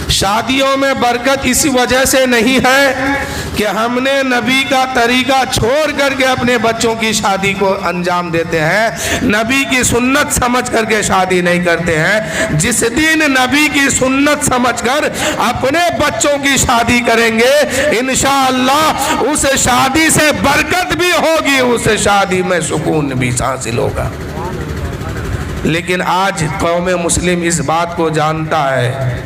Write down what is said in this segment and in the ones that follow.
شادیوں میں برکت اسی وجہ سے نہیں ہے کہ ہم نے نبی کا طریقہ چھوڑ کر کے اپنے بچوں کی شادی کو انجام دیتے ہیں، نبی کی سنت سمجھ کر کے شادی نہیں کرتے ہیں۔ جس دن نبی کی سنت سمجھ کر اپنے بچوں کی شادی کریں گے، انشاءاللہ اس شادی سے برکت بھی ہوگی، اس شادی میں سکون بھی حاصل ہوگا۔ لیکن آج قوم مسلم اس بات کو جانتا ہے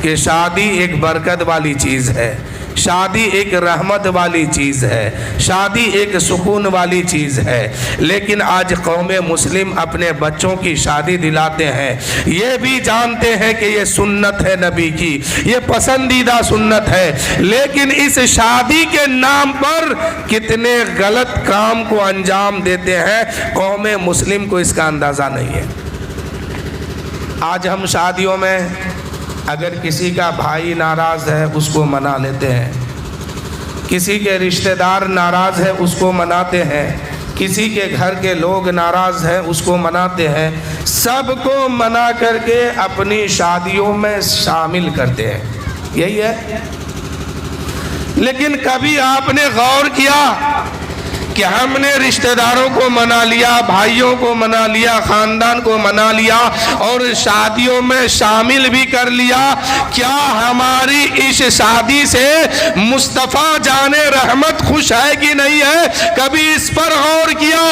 کہ شادی ایک برکت والی چیز ہے، شادی ایک رحمت والی چیز ہے، شادی ایک سکون والی چیز ہے، لیکن آج قوم مسلم اپنے بچوں کی شادی دلاتے ہیں، یہ بھی جانتے ہیں کہ یہ سنت ہے نبی کی، یہ پسندیدہ سنت ہے، لیکن اس شادی کے نام پر کتنے غلط کام کو انجام دیتے ہیں، قوم مسلم کو اس کا اندازہ نہیں ہے۔ آج ہم شادیوں میں اگر کسی کا بھائی ناراض ہے اس کو منا لیتے ہیں، کسی کے رشتہ دار ناراض ہے اس کو مناتے ہیں، کسی کے گھر کے لوگ ناراض ہیں اس کو مناتے ہیں، سب کو منا کر کے اپنی شادیوں میں شامل کرتے ہیں، یہی ہے۔ لیکن کبھی آپ نے غور کیا کہ ہم نے رشتہ داروں کو منا لیا، بھائیوں کو منا لیا، خاندان کو منا لیا اور شادیوں میں شامل بھی کر لیا، کیا ہماری اس شادی سے مصطفیٰ جان رحمت خوش ہے کہ نہیں ہے؟ کبھی اس پر غور کیا؟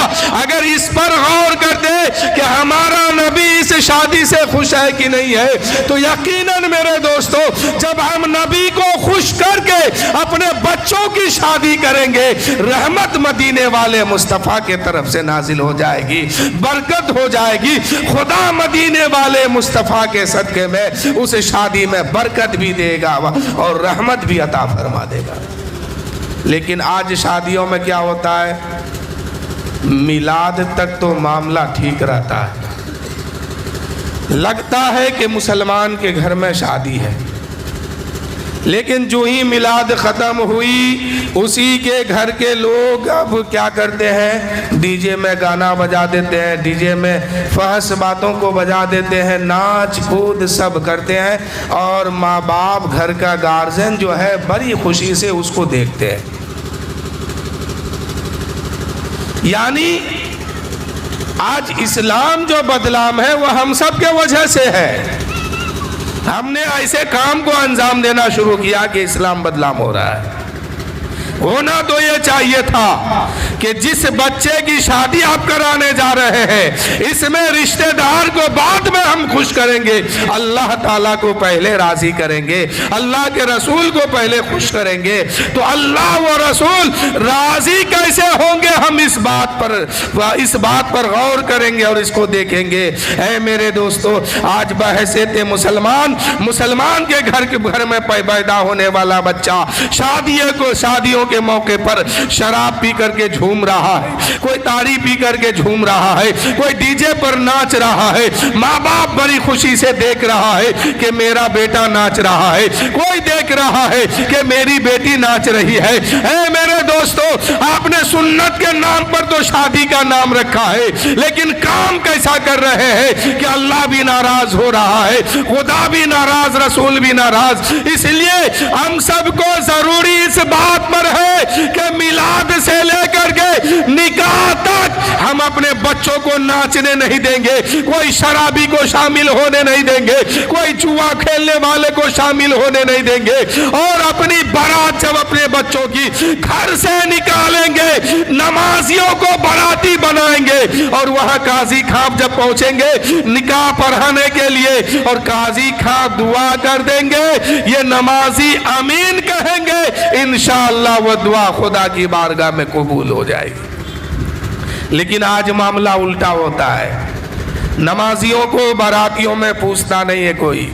اگر اس پر غور کرتے کہ ہمارا نبی اس شادی سے خوش ہے کہ نہیں ہے تو یقیناً میرے دوستو جب ہم نبی کو خوش کر کے اپنے بچوں کی شادی کریں گے، رحمت مدینے والے مصطفیٰ کے طرف سے نازل ہو جائے گی، برکت ہو جائے گی، خدا مدینے والے مصطفیٰ کے صدقے میں اس شادی میں برکت بھی دے گا اور رحمت بھی عطا فرما دے گا۔ لیکن آج شادیوں میں کیا ہوتا ہے؟ میلاد تک تو معاملہ ٹھیک رہتا ہے، لگتا ہے کہ مسلمان کے گھر میں شادی ہے، لیکن جو ہی میلاد ختم ہوئی اسی کے گھر کے لوگ اب کیا کرتے ہیں؟ ڈی جے میں گانا بجا دیتے ہیں، ڈی جے میں فحش باتوں کو بجا دیتے ہیں، ناچ کود سب کرتے ہیں، اور ماں باپ گھر کا گارجن جو ہے بڑی خوشی سے اس کو دیکھتے ہیں۔ یعنی آج اسلام جو بدنام ہے وہ ہم سب کے وجہ سے ہے، ہم نے ایسے کام کو انجام دینا شروع کیا کہ اسلام بدنام ہو رہا ہے۔ ہونا تو یہ چاہیے تھا کہ جس بچے کی شادی آپ کرانے جا رہے ہیں اس میں رشتہ دار کو بعد میں ہم خوش کریں گے، اللہ تعالیٰ کو پہلے راضی کریں گے، اللہ کے رسول کو پہلے خوش کریں گے، تو اللہ و رسول راضی کیسے ہوں گے؟ ہم اس بات پر غور کریں گے اور اس کو دیکھیں گے۔ اے میرے دوستو، آج بحیثیت مسلمان کے گھر میں پیدا ہونے والا بچہ شادیوں کے موقع پر شراب پی کر کے جھوم رہا ہے، کوئی تاڑی پی کر کے جھوم رہا ہے، کوئی ڈی جے پر ناچ رہا ہے، ماں باپ بڑی خوشی سے دیکھ رہا ہے کہ میرا بیٹا ناچ رہا ہے، کوئی دیکھ رہا ہے کہ میری بیٹی ناچ رہی ہے۔ اے میرے دوستو، آپ نے سنت کے نام پر تو شادی کا نام رکھا ہے، لیکن کام کیسا کر رہے ہیں کہ اللہ بھی ناراض ہو رہا ہے، خدا بھی ناراض، رسول بھی ناراض۔ اس لیے ہم سب کو ضروری اس بات پر ہے کہ میلاد سے لے کر کے نکاح تک ہم اپنے بچوں کو ناچنے نہیں دیں گے، کوئی شرابی کو شامل ہونے نہیں دیں گے، کوئی جوا کھیلنے والے کو شامل ہونے نہیں دیں گے، اور اپنی بارات جب اپنے بچوں کی گھر سے نکالیں گے نمازیوں کو باراتی بنائیں گے، اور وہاں قاضی خان جب پہنچیں گے نکاح پڑھانے کے لیے اور قاضی خان دعا کر دیں گے، یہ نمازی آمین کہیں گے، انشاءاللہ وہ دعا خدا کی بارگاہ میں قبول ہو جائے گی۔ لیکن آج معاملہ الٹا ہوتا ہے، نمازیوں کو باراتیوں میں پوچھتا نہیں ہے، کوئی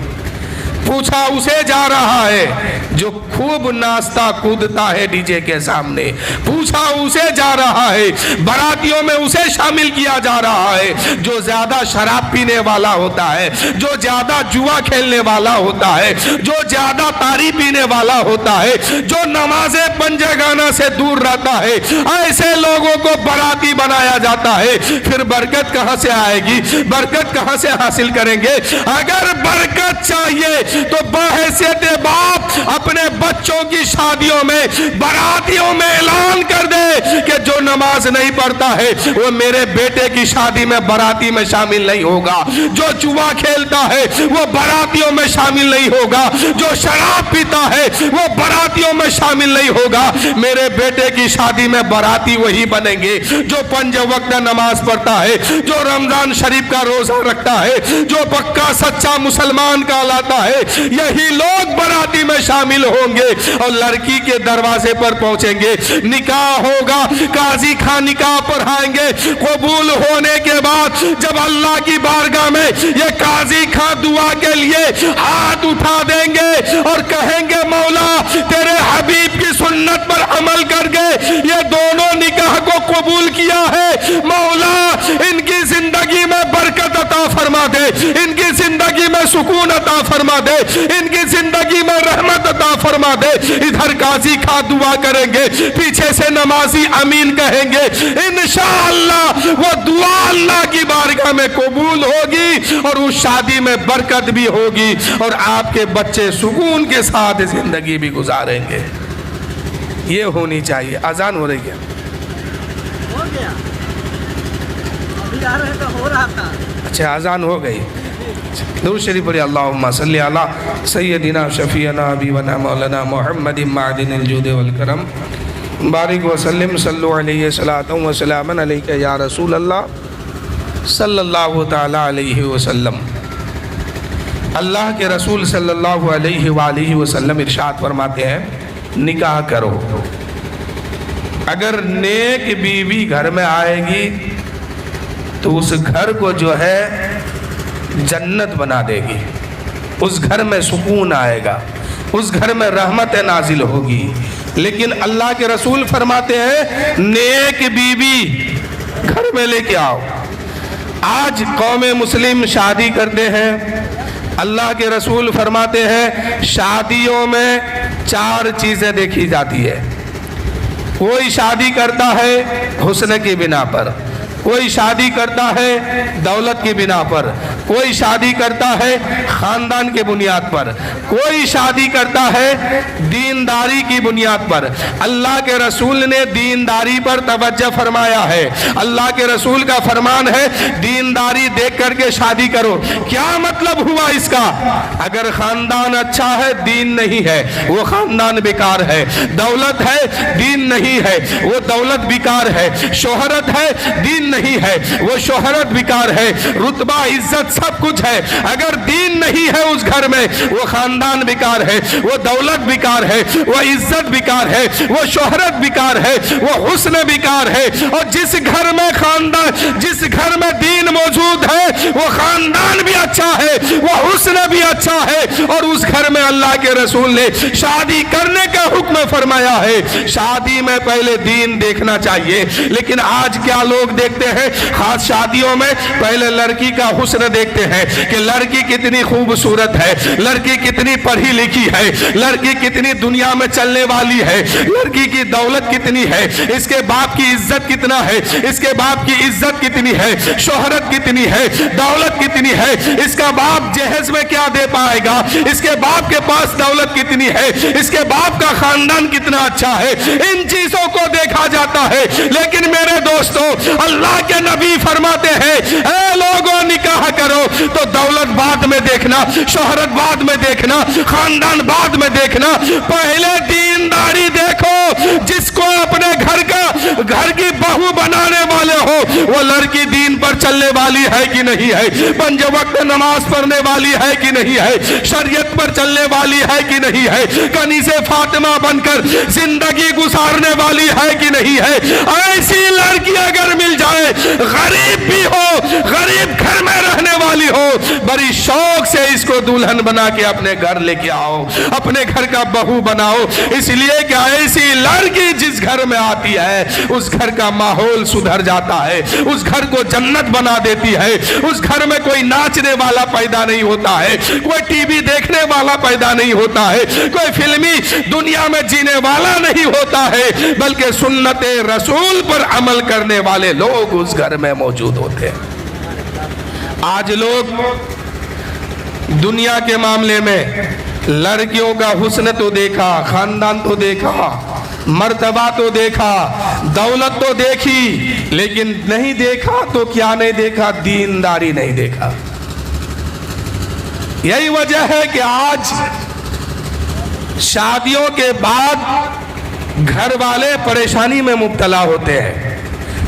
پوچھا اسے جا رہا ہے جو خوب ناچتا کودتا ہے ڈی جے کے سامنے، پوچھا اسے جا رہا ہے، براتیوں میں اسے شامل کیا جا رہا ہے جو زیادہ شراب پینے والا ہوتا ہے، جو زیادہ جوا کھیلنے والا ہوتا ہے، جو زیادہ تاڑی پینے والا ہوتا ہے، جو نماز پنجہ گانا سے دور رہتا ہے، ایسے لوگوں کو براتی بنایا جاتا ہے۔ پھر برکت کہاں سے آئے گی؟ برکت کہاں سے حاصل کریں گے؟ اگر برکت چاہیے تو بحیثیت हैसियत बाप अपने बच्चों की शादियों में, बारातियों में ऐलान कर दे कि जो नमाज नहीं पढ़ता है वो मेरे बेटे की शादी में बाराती में शामिल नहीं होगा, जो जुआ खेलता है वो बारातियों में शामिल नहीं होगा, जो शराब पीता है वो बारातियों में शामिल नहीं होगा। मेरे बेटे की शादी में बाराती वही बनेंगे जो 5 वक्त नमाज पढ़ता है, जो रमजान शरीफ का रोजा रखता है, जो पक्का सच्चा मुसलमान कहलाता है, यही लोग बाराती में शामिल होंगे और लड़की के दरवाजे पर पहुंचेंगे। निकाह होगा, काजी खान निकाह पढ़ाएंगे। कबूल होने के बाद जब अल्लाह की बारगाह में ये काजी खान दुआ के लिए हाथ उठा देंगे और कहेंगे मौला तेरे हबीब की सुन्नत पर अमल कर गए, ये दोनों निकाह को कबूल किया है, मौला इनकी जिंदगी में बरकत अता फरमा दे, इनकी जिंदगी में सुकून अता फरमा दे, इनकी जिंदगी में रहमत अता फरमा दे। इधर काजी खा दुआ करेंगे, पीछे से नमाजी अमीन कहेंगे, इंशाअल्लाह वो दुआ अल्लाह की बारगाह में कबूल होगी और उस शादी में बरकत भी होगी और आपके बच्चे सुकून के साथ जिंदगी भी गुजारेंगे। ये होनी चाहिए। अजान हो रही है, हो गया, अभी आ रहे तो हो रहा था। अच्छा अजान हो गई। दुरूद शरीफ पढ़िए, अल्लाहुम्मा सल्ली अला सय्यदिना शफीअना हबीबना मौलाना मुहम्मदिन मादिनिल जूद वल करम बारिक वसल्लिम सल्लु अलैहि सलातन व सलामन अलैका या रसूल अल्लाह सल्लल्लाहु तआला अलैहि वसल्लम। अल्लाह के रसूल सल्लल्लाहु अलैहि वसल्लम इरशाद फरमाते हैं, निकाह करो। अगर नेक बीवी घर में आएगी तो उस घर को जो है जन्नत बना देगी, उस घर में सुकून आएगा, उस घर में रहमत नाजिल होगी। लेकिन अल्लाह के रसूल फरमाते हैं नेक बीवी घर में लेके आओ। आज कौम मुस्लिम शादी करते हैं, अल्लाह के रसूल फरमाते हैं शादियों में 4 चीजें देखी जाती है। कोई शादी करता है हुस्न की बिना पर, कोई शादी करता है दौलत की बिना पर, कोई शादी करता है खानदान के बुनियाद पर, कोई शादी करता है दीनदारी की बुनियाद पर। अल्लाह के रसूल ने दीनदारी पर तवज्जो फरमाया है। अल्लाह के रसूल का फरमान है दीनदारी देख करके शादी करो। क्या मतलब हुआ इसका? अगर खानदान अच्छा है दीन नहीं है वो खानदान बेकार है, दौलत है दीन नहीं है वो दौलत बेकार है, शोहरत है दीन नहीं है वो शोहरत बेकार है, रुतबा इज्जत सब कुछ है, अगर दीन नहीं है उस घर में वो खानदान बेकार है, वो दौलत बेकार है, वो इज्जत बेकार है, वो शोहरत बेकार है, वो हुस्न बेकार है। और जिस घर में खानदान, जिस घर में दीन मौजूद है वो खानदान भी अच्छा है, वो हुस्न भी अच्छा है और उस घर में अल्लाह के रसूल ने शादी करने का हुक्म फरमाया है। शादी में पहले दीन देखना चाहिए, लेकिन आज क्या लोग देखते हैं, खास शादियों में पहले लड़की का हुस्न देखते हैं कि लड़की कितनी खूबसूरत है, लड़की कितनी पढ़ी लिखी है, लड़की कितनी दुनिया में चलने वाली है, लड़की की दौलत कितनी है, इसके बाप की इज्जत कितना है, इसके बाप की इज्जत कितनी है, शोहरत कितनी है, दौलत कितनी है, इसका बाप जहेज में क्या दे पाएगा, इसके बाप के पास दौलत कितनी है, इसके बाप का खानदान कितना अच्छा है, इन चीजों को देखा जाता है। लेकिन मेरे दोस्तों अल्लाह के नबी फरमाते हैं ऐ लोगों निकाह करो तो दौलत बाद में देखना, शोहरत बाद में देखना, खानदान बाद में देखना, पहले दीनदारी देखो। जिसको अपने घर की बहू बनाने वाले हो वो लड़की दीन पर चलने वाली है कि नहीं है, 5 वक्त नमाज पढ़ने वाली है कि नहीं है, शरीयत पर चलने वाली है कि नहीं है, कनीज़े फातिमा बनकर जिंदगी गुजारने वाली है कि नहीं है। ऐसी लड़की अगर मिल जाए, गरीब भी हो, गरीब घर में रहने वाली हो, बड़ी शौक से इसको दुल्हन बना के अपने घर लेके आओ, अपने घर का बहू बनाओ। इसलिए कि ऐसी लड़की जिस घर में आती है उस घर का माहौल सुधर जाता है, उस घर को जन्नत बना देती है, उस घर में कोई नाचने वाला पैदा नहीं होता है, कोई टीवी देखने वाला पैदा नहीं होता है, कोई फिल्मी दुनिया में जीने वाला नहीं होता है, बल्कि सुन्नते रसूल पर अमल करने वाले लोग उस घर में मौजूद होते हैं। आज लोग दुनिया के मामले में लड़कियों का हुस्न तो देखा, खानदान तो देखा, मर्तबा तो देखा, दौलत तो देखी, लेकिन नहीं देखा तो क्या नहीं देखा, दीनदारी नहीं देखा। यही वजह है कि आज शादियों के बाद घर वाले परेशानी में मुब्तला होते हैं।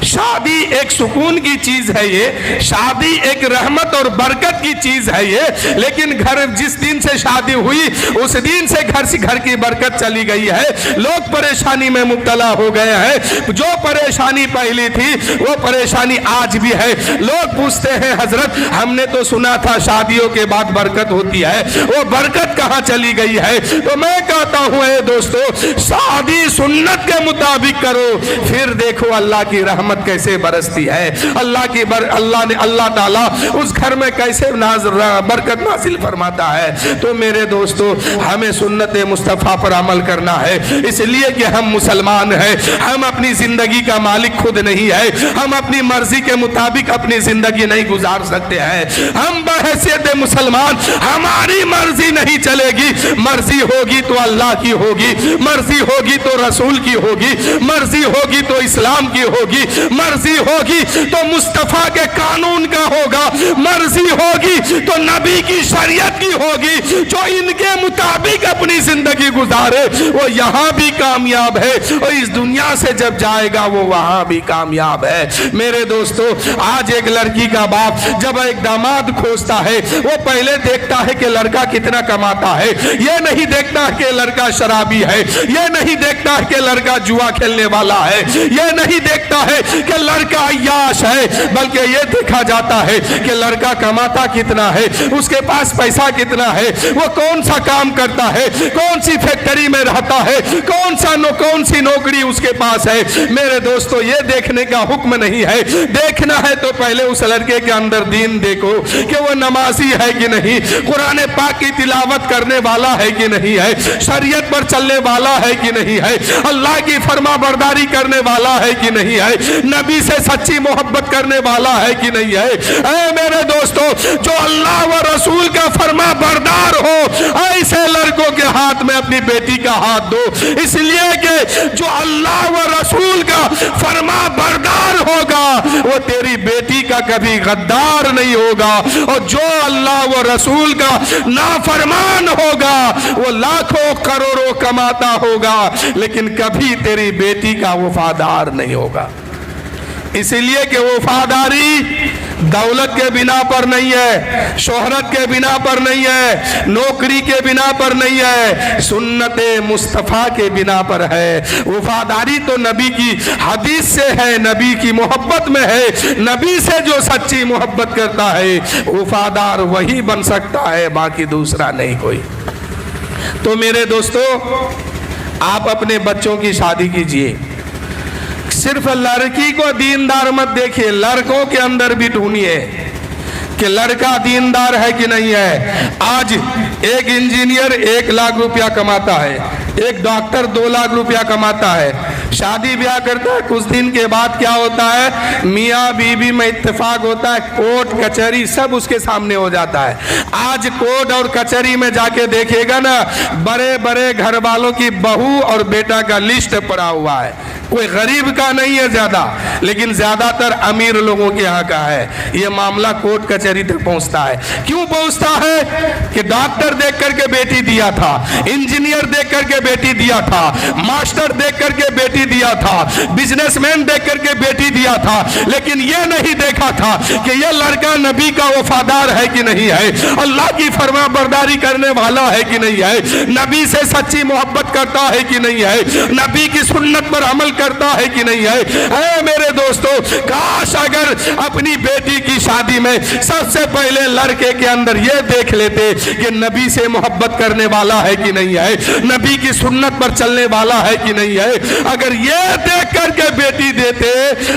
शादी एक सुकून की चीज है, ये शादी एक रहमत और बरकत की चीज है ये, लेकिन घर जिस दिन से शादी हुई उस दिन से घर की बरकत चली गई है। लोग परेशानी में मुब्तला हो गए हैं। जो परेशानी पहली थी वो परेशानी आज भी है। लोग पूछते हैं हजरत हमने तो सुना था शादियों के बाद बरकत होती है, वो बरकत कहाँ चली गई है? तो मैं कहता हूँ दोस्तों, शादी सुन्नत के मुताबिक करो, फिर देखो अल्लाह की रहमत कैसे बरसती है। अल्लाह ताला उस घर में कैसे बरकत नाजिल फरमाता है। तो मेरे दोस्तों, हमें सुन्नत मुस्तफ़ा पर अमल करना है, इसलिए कि हम मुसलमान हैं। हम अपनी जिंदगी का मालिक खुद नहीं है। हम अपनी मर्जी के मुताबिक अपनी जिंदगी नहीं गुजार सकते हैं। हम बहैसियत मुसलमान, हमारी मर्जी नहीं चलेगी। मर्जी होगी तो अल्लाह की होगी, मर्जी होगी तो रसूल की होगी, मर्जी होगी तो इस्लाम की होगी, मर्जी होगी तो मुस्तफा के कानून का होगा, मर्जी होगी तो नबी की शरीयत की होगी। जो इनके मुताबिक अपनी जिंदगी गुजारे वो यहाँ भी कामयाब है, और इस दुनिया से जब जाएगा वो वहां भी कामयाब है। मेरे दोस्तों, आज एक लड़की का बाप जब एक दामाद खोजता है, वो पहले देखता है कि लड़का कितना कमाता है। ये नहीं देखता कि लड़का शराबी है, ये नहीं देखता कि लड़का जुआ खेलने वाला है, ये नहीं देखता है कि लड़का अय्याश है, बल्कि ये देखा जाता है कि लड़का कमाता कितना है, उसके पास पैसा कितना है, वो कौन सा काम करता है, कौन सी फैक्ट्री में रहता है, कौन सी नौकरी उसके पास है। मेरे दोस्तों, ये देखने का हुक्म नहीं है। देखना है तो पहले उस लड़के के अंदर दीन देखो कि वो नमाजी है कि नहीं, कुरान पाक की तिलावत करने वाला है कि नहीं है, शरीयत पर चलने वाला है कि नहीं है, अल्लाह की फरमा बरदारी करने वाला है कि नहीं है, नबी से सच्ची मोहब्बत करने वाला है कि नहीं है। ऐ मेरे दोस्तों, जो अल्लाह व रसूल का फरमा बरदार हो, ऐसे लड़कों के हाथ में अपनी बेटी का हाथ दो, इसलिए कि जो अल्लाह व रसूल का फरमा बरदार होगा वो तेरी बेटी का कभी गद्दार नहीं होगा, और जो अल्लाह व रसूल का नाफरमान होगा वो लाखों करोड़ों कमाता होगा, लेकिन कभी तेरी बेटी का वफादार नहीं होगा। इसलिए कि वफादारी दौलत के बिना पर नहीं है, शोहरत के बिना पर नहीं है, नौकरी के बिना पर नहीं है, सुन्नत मुस्तफ़ा के बिना पर है। वफादारी तो नबी की हदीस से है, नबी की मोहब्बत में है। नबी से जो सच्ची मोहब्बत करता है वफादार वही बन सकता है, बाकी दूसरा नहीं कोई। तो मेरे दोस्तों, आप अपने बच्चों की शादी कीजिए, सिर्फ लड़की को दीनदार मत देखिए, लड़कों के अंदर भी ढूंढिए कि लड़का दीनदार है कि नहीं है। आज एक इंजीनियर 1 लाख रुपया कमाता है, एक डॉक्टर 2 लाख रुपया कमाता है, शादी ब्याह करता है, कुछ दिन के बाद क्या होता है, मियाँ बीवी में इत्तेफाक होता है, कोर्ट कचहरी सब उसके सामने हो जाता है। आज कोर्ट और कचहरी में जाके देखेगा ना, बड़े बड़े घर वालों की बहू और बेटा का लिस्ट पड़ा हुआ है, कोई गरीब का नहीं है ज्यादा, लेकिन ज्यादातर अमीर लोगों के यहाँ का है। ये मामला कोर्ट कचहरी तक पहुँचता है। क्यों पहुँचता है कि डॉक्टर देख करके बेटी दिया था, इंजीनियर देख करके बेटी दिया था, मास्टर देख करके बेटी दिया था, बिजनेसमैन देख करके बेटी दिया था, लेकिन ये नहीं देखा था कि ये लड़का नबी का वफादार है कि नहीं है, अल्लाह की फरमा बरदारी करने वाला है कि नहीं है, नबी से सच्ची मोहब्बत करता है कि नहीं है, नबी की सुन्नत पर अमल करता है कि नहीं है। ऐ मेरे दोस्तों, काश अगर अपनी बेटी की शादी में सबसे पहले लड़के के अंदर ये देख लेते कि नबी से मोहब्बत करने वाला है कि नहीं है, नबी की सुन्नत पर चलने वाला है कि नहीं है। अगर ये देख करके बेटी देते,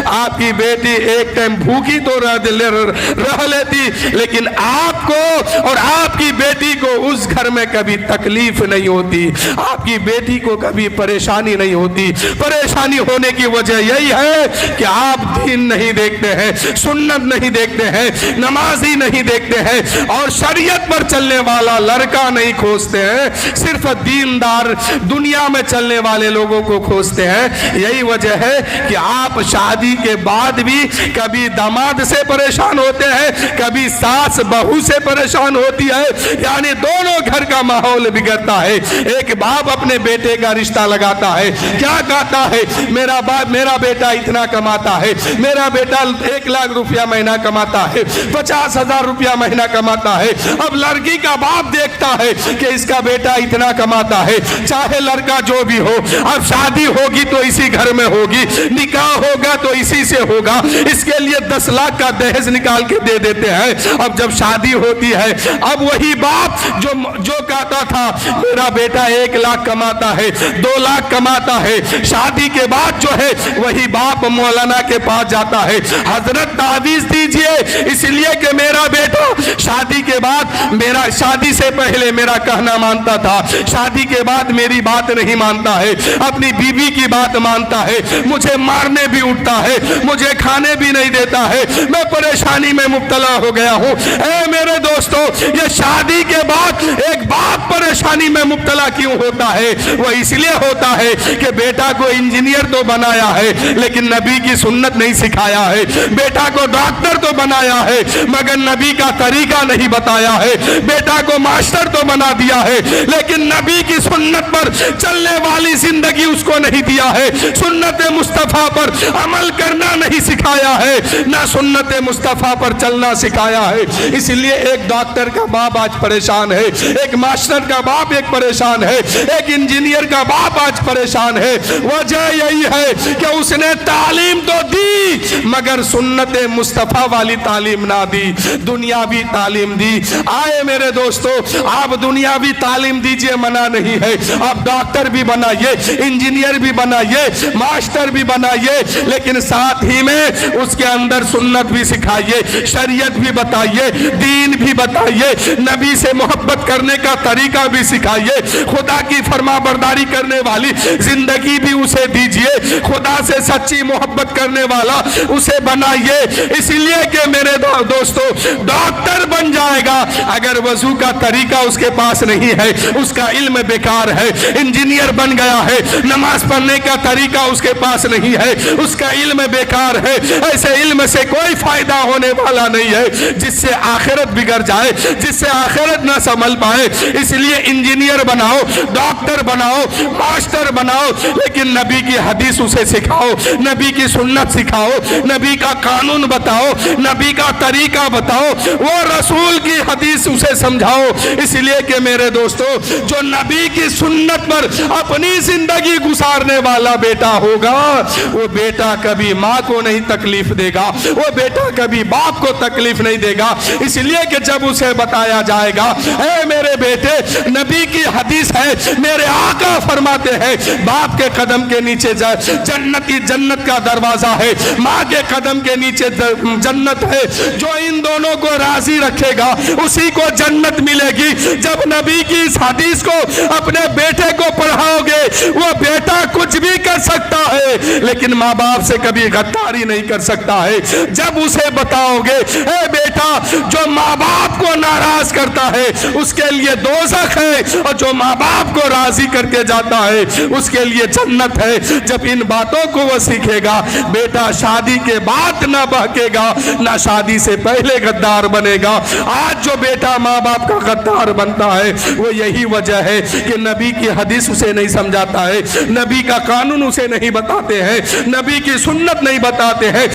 आपकी बेटी एक टाइम भूखी तो रह लेती, लेकिन आपको और आपकी बेटी को उस घर में कभी तकलीफ नहीं होती, आपकी बेटी को कभी परेशानी नहीं होती। परेशानी परेशानी होने की वजह यही है कि आप दीन नहीं देखते हैं, सुन्नत नहीं देखते हैं, नमाजी नहीं देखते हैं और शरीयत पर चलने वाला लड़का नहीं खोजते हैं, सिर्फ दीनदार दुनिया में चलने वाले लोगों को खोजते हैं। यही वजह है कि आप शादी के बाद भी कभी दामाद से परेशान होते हैं, कभी सास बहू से परेशान होती है, यानी दोनों घर का माहौल बिगड़ता है। एक बाप अपने बेटे का रिश्ता लगाता है, क्या कहता है, मेरा बेटा इतना कमाता है, मेरा बेटा 1 लाख रुपया महीना कमाता है, 50,000 रुपया महीना कमाता है। अब लड़की का बाप देखता है कि इसका बेटा इतना कमाता है, चाहे लड़का जो भी हो, अब शादी होगी तो इसी घर में होगी, निकाह होगा तो इसी से होगा, इसके लिए 10 लाख का दहेज निकाल के दे देते हैं। अब जब शादी होती है, अब वही बाप जो कहता था मेरा बेटा 1 लाख कमाता है, 2 लाख कमाता है, शादी के बाद जो है वही बाप मौलाना के पास जाता है, हजरत तावीज दीजिए, इसलिए कि मेरा बेटा शादी के बाद शादी से पहले मेरा कहना मानता था, शादी के बाद मेरी बात नहीं मानता है, अपनी बीवी की बात मानता है, मुझे मारने भी उठता है, मुझे खाने भी नहीं देता है, मैं परेशानी में मुब्तला हो गया हूं। ऐ मेरे दोस्तों, ये शादी के बाद एक बाप परेशानी में मुब्तला क्यों होता है? वो इसलिए होता है कि बेटा को इंजीनियर तो बनाया है लेकिन नबी की सुन्नत नहीं सिखाया है, बेटा को डॉक्टर तो बनाया है मगर नबी का तरीका नहीं बताया है, बेटा को मास्टर तो बना दिया है लेकिन नबी की सुन्नत पर चलने वाली जिंदगी उसको नहीं दिया है, सुन्नत मुस्तफा पर अमल करना नहीं सिखाया है, ना सुन्नत मुस्तफा पर चलना सिखाया है। इसलिए एक डॉक्टर का बाप आज परेशान है, एक मास्टर का बाप एक परेशान है, एक इंजीनियर का बाप आज परेशान है। वजह यही है कि उसने तालीम तो दी मगर सुन्नत मुस्तफा वाली तालीम ना दी, दुनियावी तालीम दी। आए मेरे दोस्तों, आप दुनियावी तालीम दीजिए, मना नहीं है, आप डॉक्टर भी बनाइए, इंजीनियर भी बनाइए, मास्टर भी बनाइए, लेकिन साथ ही में उसके अंदर सुन्नत भी सिखाइए, शरीयत भी बताइए, दीन भी बताइए, नबी से मोहब्बत करने का तरीका भी सिखाइए, खुदा की फरमाबरदारी करने वाली जिंदगी भी उसे दीजिए, खुदा से सच्ची मोहब्बत करने वाला उसे बनाइए। इसलिए कि मेरे दोस्तों, डॉक्टर बन जाएगा अगर वजू का तरीका उसके पास नहीं है, उसका इल्म बेकार है, इंजीनियर बन गया है, नमाज पढ़ने का तरीका उसके पास नहीं है, उसका इल्म बेकार है, ऐसे इल्म से कोई फायदा होने वाला नहीं है, जिससे आखिरत बिगड़ जाए, जिससे आखिरत ना संभल पाए। इसलिए इंजीनियर बनाओ, डॉक्टर बनाओ, मास्टर बनाओ, लेकिन नबी की हदीस उसे सिखाओ, नबी की सुन्नत सिखाओ, नबी का कानून बताओ, नबी का तरीका बताओ, वो रसूल की हदीस उसे समझाओ। इसलिए कि मेरे दोस्तों, जो नबी की सुन्नत पर अपनी जिंदगी गुजारने वाला बेटा होगा, वो बेटा कभी माँ को नहीं तकलीफ देगा, वो बेटा कभी बाप को तकलीफ नहीं देगा। इसलिए कि जब उसे बताया जाएगा, ऐ मेरे बेटे, नबी की हदीस है, मेरे आका फरमाते हैं, बाप के कदम के नीचे जन्नत का दरवाजा है, माँ के कदम के नीचे जन्नत है, जो इन दोनों को राजी रखेगा उसी को जन्नत मिलेगी। जब नबी की इस हदीस को अपने बेटे को पढ़ाओगे, वो बेटा कुछ भी कर सकता है लेकिन माँ बाप से कभी गद्दारी नहीं कर सकता है। जब उसे बताओगे, ए बेटा, जो माँ बाप को नाराज करता है उसके लिए दोज़ख है और जो माँ बाप को राजी करके जाता है उसके लिए जन्नत है। जब इन बातों को वो सीखेगा, बेटा शादी के बाद ना बहकेगा, ना शादी से पहले गद्दार बनेगा। आज जो बेटा माँ बाप का गद्दार बनता है वो यही वजह है कि नबी की हदीस उसे नहीं समझाता है, नबी का कानून उसे नहीं बताते हैं, नबी की सुन्नत नहीं बताते हैं।